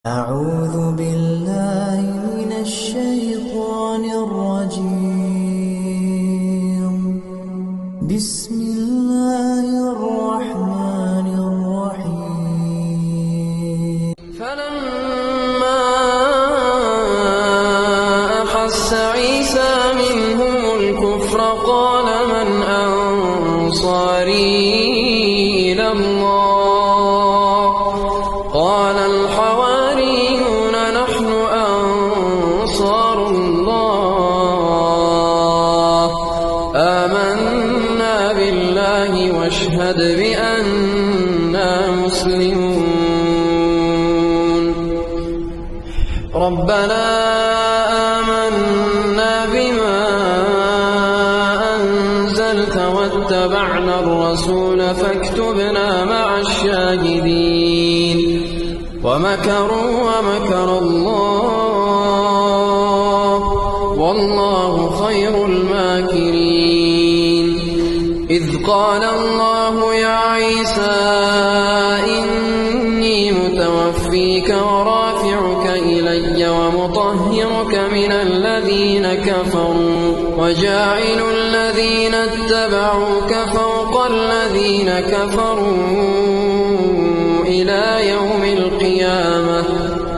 أعوذ بالله من الشيطان الرجيم. بسم الله الرحمن الرحيم. فلما أحس عيسى منهم الكفر قال من أنصاري إلى الله قال الحواريون نحن أنصار الله آمنا بالله واشهد بأننا مسلمون. ربنا آمنا بما أنزلت واتبعنا الرسول فاكتبنا مع الشاهدين. ومكروا ومكر الله والله خير الماكرين. إذ قال الله يا عيسى إني متوفيك ورافعك إلي ومطهرك من الذين كفروا وجاعل الذين اتبعوك فوق الذين كفروا إلى يوم القيامة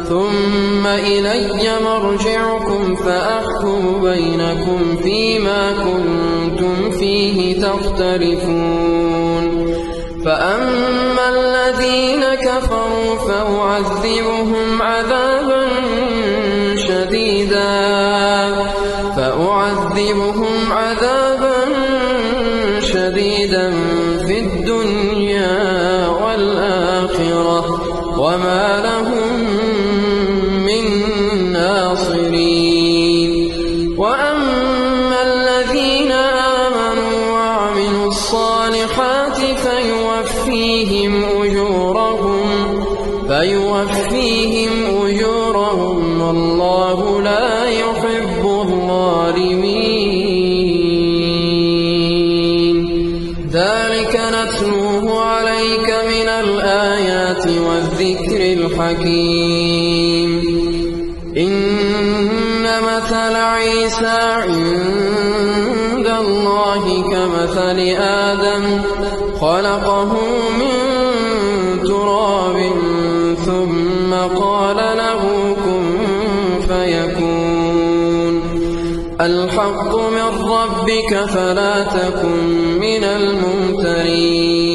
ثم إلي مرجعكم فأحكم بينكم فيما كنتم فيه تختلفون. فأما الذين كفروا فأعذبهم عذابا شديدا في الدنيا والآخرة وما لهم من ناصرين. وأما الذين آمنوا وعملوا الصالحات فيوفيهم أجورهم والله لا يحب الظالمين. ذلك نتلوه عليك من الآيات والذكر الحكيم. إن مثل عيسى عند الله كمثل آدم خلقه من تراب ثم قال له كن فيكون. الحق من ربك فلا تكن من الممترين.